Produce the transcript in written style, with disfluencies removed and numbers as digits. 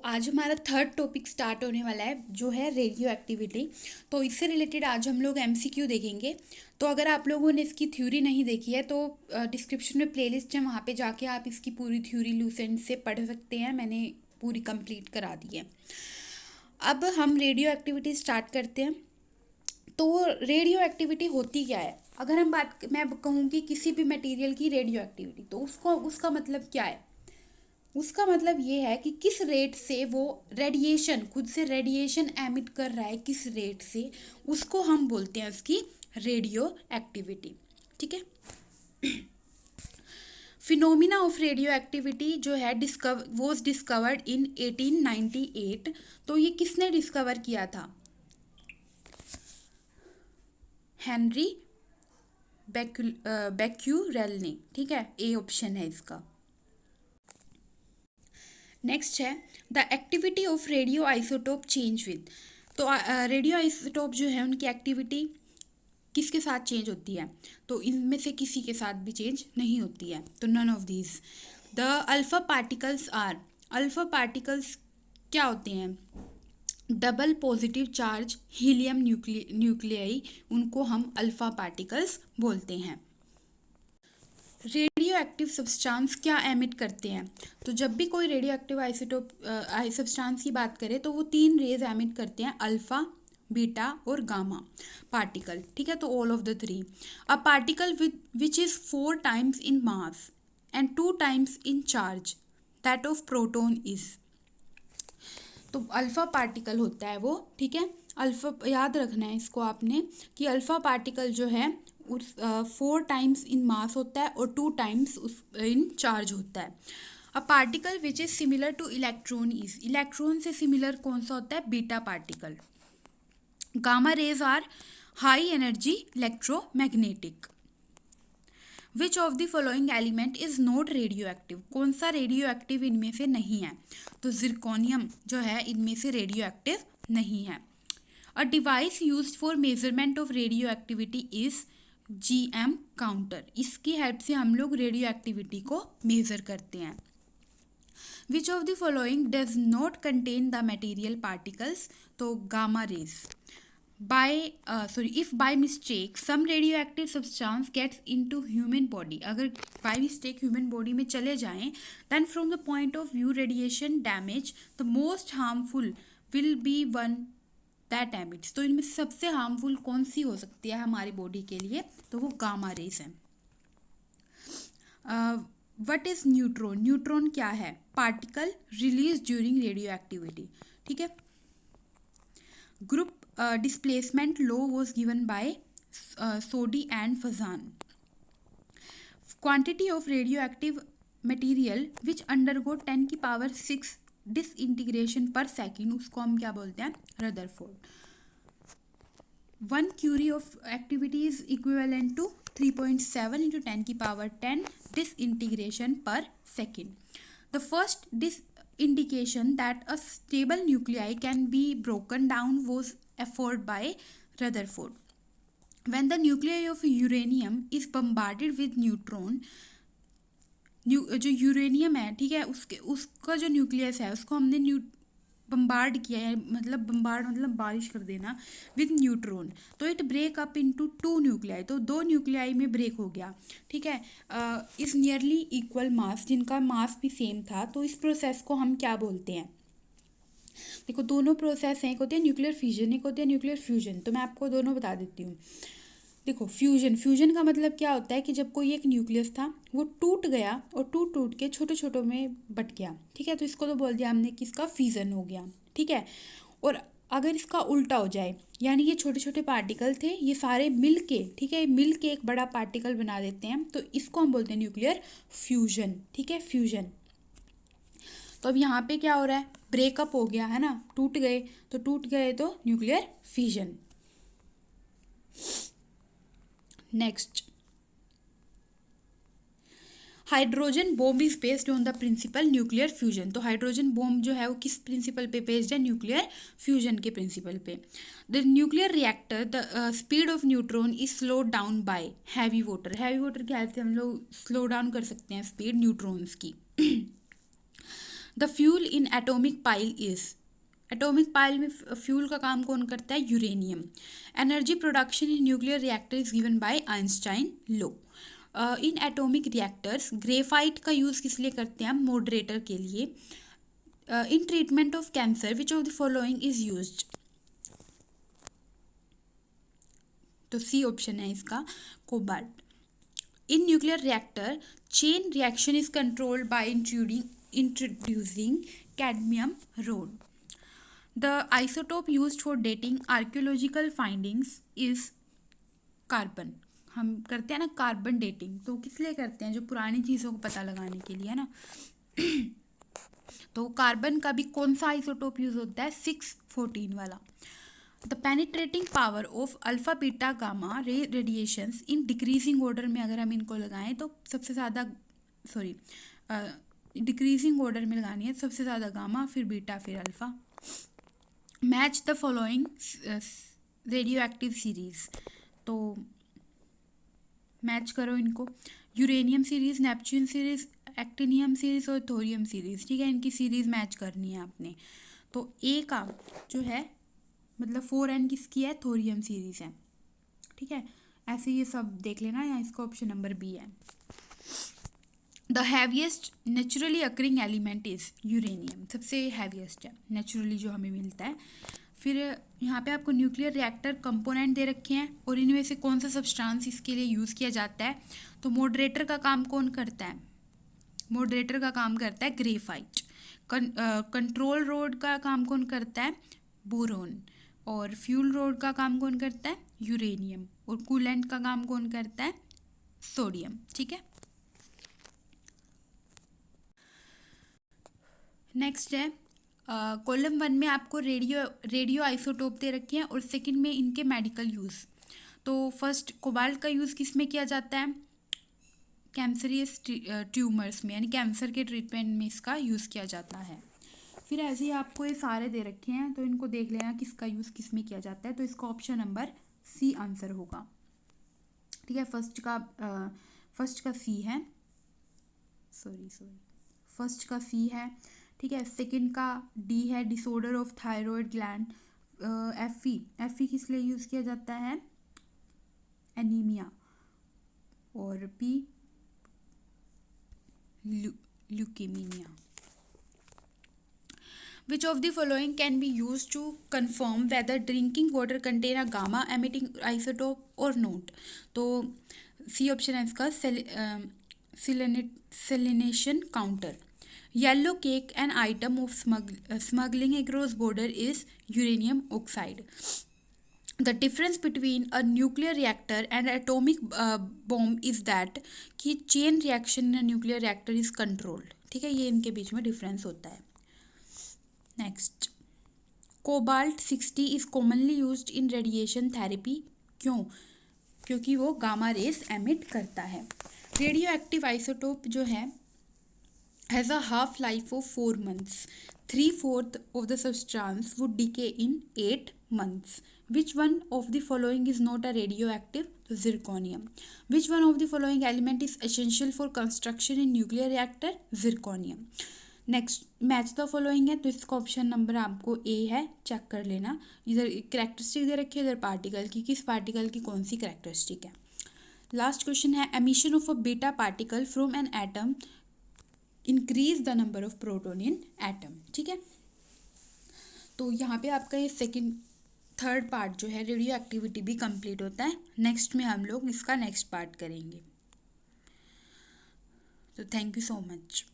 आज हमारा third topic start होने वाला है जो है रेडियो एक्टिविटी। तो इससे रिलेटेड आज हम लोग एमसीक्यू देखेंगे। तो अगर आप लोगों ने इसकी थ्योरी नहीं देखी है तो डिस्क्रिप्शन में प्लेलिस्ट है, वहाँ पे जाके आप इसकी पूरी थ्योरी लूसेंट से पढ़ सकते हैं। मैंने पूरी कंप्लीट करा दी है। अब हम रेडियो एक्टिविटी स्टार्ट करते हैं। तो रेडियो एक्टिविटी होती क्या है? अगर मैं कहूँगी किसी भी मटेरियल की रेडियो एक्टिविटी, तो उसका मतलब क्या है? उसका मतलब ये है कि किस रेट से वो रेडिएशन, खुद से रेडिएशन एमिट कर रहा है, किस रेट से, उसको हम बोलते हैं उसकी रेडियो एक्टिविटी। ठीक है। फिनोमिना ऑफ रेडियो एक्टिविटी जो है वॉज डिस्कवर्ड इन 1898। तो ये किसने डिस्कवर किया था? हेनरी बेक्यूरेल ने। ठीक है, ए ऑप्शन है इसका। नेक्स्ट है the activity of radio isotope change with. तो रेडियो आइसोटोप जो है उनकी एक्टिविटी किसके साथ चेंज होती है? तो इनमें से किसी के साथ भी चेंज नहीं होती है। तो none of these. The alpha particles are. Alpha particles क्या होते हैं? Double positive charge helium nuclei, उनको हम अल्फा पार्टिकल्स बोलते हैं। रेडियो एक्टिव सब्सटेंस क्या एमिट करते हैं? तो जब भी कोई रेडियो एक्टिव आइसोटोप सब्सटेंस की बात करें तो वो 3 रेज एमिट करते हैं, अल्फा, बीटा और गामा पार्टिकल। ठीक है, तो all of the 3। A particle which is 4 times in mass and 2 times in charge that of proton is. तो अल्फा पार्टिकल होता है वो। ठीक है, अल्फा याद रखना है इसको आपने कि अल्फा पार्टिकल जो है उस 4 टाइम्स इन मास होता है और 2 टाइम्स इन चार्ज होता है। A particle which is similar to electron is. Electron से सिमिलर कौन सा होता है? Beta particle. Gamma rays are high energy electromagnetic. Which of the following element is not radioactive. कौन सा रेडियो एक्टिव इनमें से नहीं है? तो जिरकोनियम जो है इनमें से रेडियो एक्टिव नहीं है। A device used for measurement of radio activity is GM counter. इसकी हेल्प से हम लोग रेडियो एक्टिविटी को मेजर करते हैं। Which of the following does not contain the material particles. तो gamma rays. If by mistake some radio active substance gets into human body, अगर by mistake human body में चले जाएं, then from the point of view radiation damage the most harmful will be one that emits. तो इनमें सबसे harmful कौन सी हो सकती है हमारी बॉडी के लिए? तो वो गामा रेज है। What is neutron? न्यूट्रॉन क्या है? Particle release during radio activity. ठीक है। Group displacement law was given by Soddy and Fazan. Quantity of radioactive material which undergo 10 की पावर 6 disintegration per second, उसको हम क्या बोलते हैं? Rutherford. 1 curie of activity is equivalent to 3.7 into 10 की power 10 disintegration per second. The first indication that a stable nuclei can be broken down was afforded by Rutherford. When the nuclei of uranium is bombarded with neutron, जो uranium है, ठीक है, उसका जो nucleus है उसको हमने बम्बार्ड किया है, मतलब बम्बार्ड मतलब बारिश कर देना, विद न्यूट्रॉन, तो it break up into 2 nuclei, तो 2 न्यूक्लियाई में ब्रेक हो गया। ठीक है, इस नियरली इक्वल मास, जिनका मास भी सेम था। तो इस प्रोसेस को हम क्या बोलते हैं? देखो, दोनों प्रोसेस हैं, एक होते हैं न्यूक्लियर फिजन, एक होते हैं न्यूक्लियर फ्यूजन। तो मैं आपको दोनों बता देती हूँ। देखो, फ्यूजन का मतलब क्या होता है कि जब कोई एक न्यूक्लियस था वो टूट गया और टूट के छोटे छोटों में बट गया। ठीक है, तो इसको तो बोल दिया हमने कि इसका फ्यूजन हो गया। ठीक है, और अगर इसका उल्टा हो जाए, यानी ये छोटे छोटे पार्टिकल थे, ये सारे मिल के, ठीक है, मिल के एक बड़ा पार्टिकल बना देते हैं, तो इसको हम बोलते हैं न्यूक्लियर फ्यूजन। ठीक है, फ्यूजन। तो अब यहाँ पे क्या हो रहा है? ब्रेकअप हो गया है ना, टूट गए तो nuclear fusion. Next, hydrogen bomb is based on the principle nuclear fusion. तो हाइड्रोजन बॉम्ब जो है वो किस प्रिंसिपल पे बेस्ड है? न्यूक्लियर फ्यूजन के प्रिंसिपल पे। The nuclear reactor, the speed of neutron is slow down by heavy water. Heavy water की हेल्प से हम लोग स्लो डाउन कर सकते हैं स्पीड न्यूट्रॉन्स की। The fuel in atomic pile is, atomic pile में फ्यूल का काम कौन करता है? Uranium. Energy production in nuclear reactor is given by Einstein law. In atomic reactors graphite का यूज़ किस लिए करते हैं हम? मॉडरेटर के लिए। In treatment of cancer which of the following is used? तो सी ऑप्शन है इसका, cobalt. In nuclear reactor chain reaction is controlled by introducing cadmium road. The isotope used for dating archaeological findings is carbon. हम करते हैं ना carbon dating, तो किस लिए करते हैं? जो पुरानी चीज़ों को पता लगाने के लिए, है ना। तो कार्बन का भी कौन सा आइसोटोप यूज़ होता है? 614 वाला। The penetrating power of alpha beta gamma ray radiations in decreasing order में अगर हम इनको लगाएं तो सबसे ज़्यादा, डिक्रीजिंग ऑर्डर में लगानी है, सबसे ज़्यादा गामा, फिर बीटा, फिर alpha. Match the following radio active series, तो मैच करो इनको। Uranium series, Neptune series, actinium series और थोरियम सीरीज़, ठीक है। इनकी सीरीज़ मैच करनी है आपने। तो ए का जो है मतलब 4n किसकी है? थोरियम सीरीज़ है, ठीक है। ऐसे ये सब देख लेना, या इसका ऑप्शन नंबर बी है। The heaviest naturally occurring element is uranium, सबसे हैवीएस्ट है नेचुरली जो हमें मिलता है। फिर यहाँ पे आपको न्यूक्लियर रिएक्टर कंपोनेंट दे रखे हैं और इनमें से कौन सा सब्सटेंस इसके लिए यूज़ किया जाता है? तो मॉडरेटर का काम कौन करता है? मॉडरेटर का काम करता है ग्रेफाइट। कंट्रोल रोड का काम कौन करता है? बोरोन। और फ्यूल रोड का काम कौन करता है? यूरेनियम। और कूलेंट का काम कौन करता है? सोडियम, ठीक है। नेक्स्ट है कॉलम 1 में आपको रेडियो आइसोटोप दे रखे हैं और सेकंड में इनके मेडिकल यूज़। तो फर्स्ट कोबाल्ट का यूज़ किस में किया जाता है? कैंसरियस ट्यूमर्स में, यानी कैंसर के ट्रीटमेंट में इसका यूज़ किया जाता है। फिर ऐसे ही आपको ये सारे दे रखे हैं, तो इनको देख लेना किसका यूज़ किस में किया जाता है। तो इसका ऑप्शन नंबर सी आंसर होगा, ठीक है। फर्स्ट का सी है, फर्स्ट का सी है, ठीक है। सेकंड का डी है, disorder of thyroid gland. F E किस लिए यूज़ किया जाता है? एनीमिया। और P leukaemia. Which of the following can be used to confirm whether drinking water contain a gamma emitting isotope or not? तो सी option है इसका, सेलिनेशन counter. Yellow cake an item of smuggling across border is uranium oxide. The difference between a nuclear reactor and atomic bomb is that कि chain reaction in nuclear reactor is controlled, ठीक है। ये इनके बीच में डिफरेंस होता है। Next, cobalt 60 is commonly used in radiation therapy, क्यों? क्योंकि वो गामा रेस एमिट करता है। रेडियो एक्टिव आइसोटोप जो है has a half life of 4 months। 3/4 of the substance would decay in 8 months। Which one of the following is not a radio active? तो zirconium. Which one of the following element is essential for construction in nuclear reactor? Zirconium. Next, match the following है, तो इसका option number आपको ए है, check कर लेना। इधर characteristic दे रखी है, इधर पार्टिकल की, किस पार्टिकल की कौन सी कैरेक्टरिस्टिक है। लास्ट क्वेश्चन है, emission of a beta particle from an atom increase the number of proton in atom, ठीक है। तो यहाँ पे आपका ये थर्ड पार्ट जो है रेडियो एक्टिविटी भी कंप्लीट होता है। नेक्स्ट में हम लोग इसका नेक्स्ट पार्ट करेंगे। तो थैंक यू सो मच।